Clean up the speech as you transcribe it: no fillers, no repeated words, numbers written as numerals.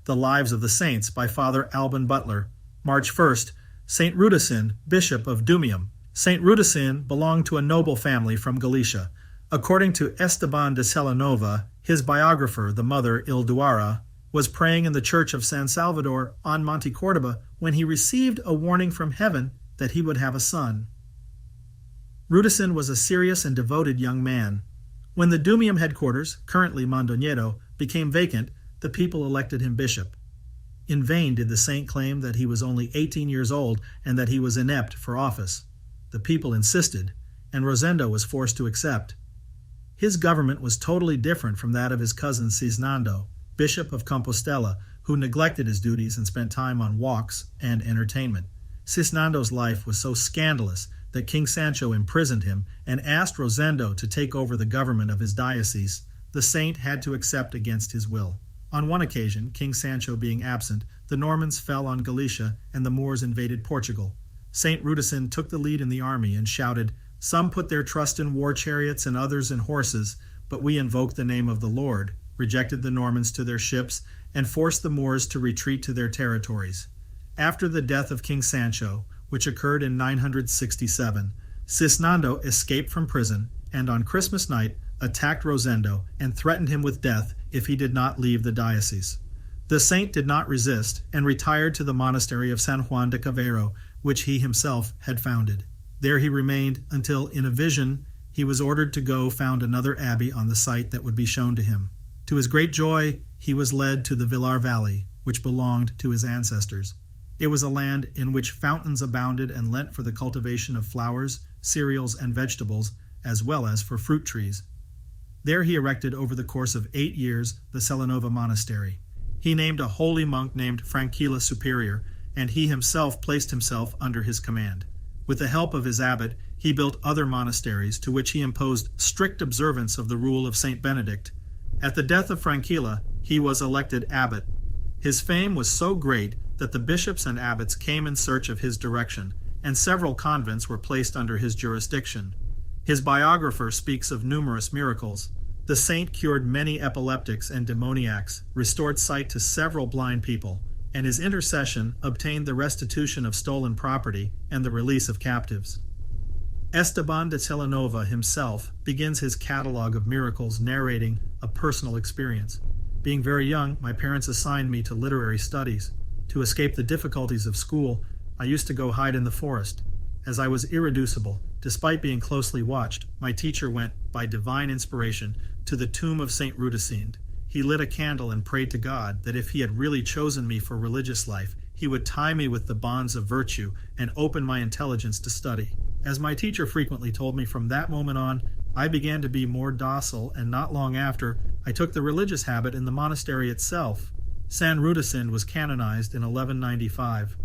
The Lives of the Saints by Father Alban Butler. March 1st, St. Rudesind, Bishop of Dumium. St. Rudesind belonged to a noble family from Galicia. According to Esteban de Celanova, his biographer, the mother Ilduara, was praying in the church of San Salvador on Monte Cordoba when he received a warning from heaven that he would have a son. Rudesind was a serious and devoted young man. When the Dumium headquarters, currently Mondoñedo, became vacant, the people elected him bishop. In vain did the saint claim that he was only 18 years old and that he was inept for office. The people insisted, and Rosendo was forced to accept. His government was totally different from that of his cousin Sisnando, Bishop of Compostela, who neglected his duties and spent time on walks and entertainment. Sisnando's life was so scandalous that King Sancho imprisoned him and asked Rosendo to take over the government of his diocese. The saint had to accept against his will. On one occasion, King Sancho being absent, the Normans fell on Galicia and the Moors invaded Portugal. St. Rudesind took the lead in the army and shouted, "Some put their trust in war chariots and others in horses, but we invoke the name of the Lord," rejected the Normans to their ships, and forced the Moors to retreat to their territories. After the death of King Sancho, which occurred in 967, Sisnando escaped from prison and on Christmas night attacked Rosendo and threatened him with death if he did not leave the diocese. The saint did not resist and retired to the Monastery of San Juan de Cavero, which he himself had founded. There he remained until, in a vision, he was ordered to go found another abbey on the site that would be shown to him. To his great joy, he was led to the Villar Valley, which belonged to his ancestors. It was a land in which fountains abounded and lent for the cultivation of flowers, cereals, and vegetables, as well as for fruit trees. There he erected over the course of 8 years the Celanova Monastery. He named a holy monk named Frankila Superior, and he himself placed himself under his command. With the help of his abbot, he built other monasteries to which he imposed strict observance of the rule of St. Benedict. At the death of Frankila, he was elected abbot. His fame was so great that the bishops and abbots came in search of his direction, and several convents were placed under his jurisdiction. His biographer speaks of numerous miracles. The saint cured many epileptics and demoniacs, restored sight to several blind people, and his intercession obtained the restitution of stolen property and the release of captives. Esteban de Celanova himself begins his catalogue of miracles narrating a personal experience. Being very young, my parents assigned me to literary studies. To escape the difficulties of school, I used to go hide in the forest. As I was irreducible, despite being closely watched, my teacher went, by divine inspiration, to the tomb of St. Rudesind. He lit a candle and prayed to God that if he had really chosen me for religious life, he would tie me with the bonds of virtue and open my intelligence to study. As my teacher frequently told me, from that moment on, I began to be more docile, and not long after, I took the religious habit in the monastery itself. San Rudesind was canonized in 1195.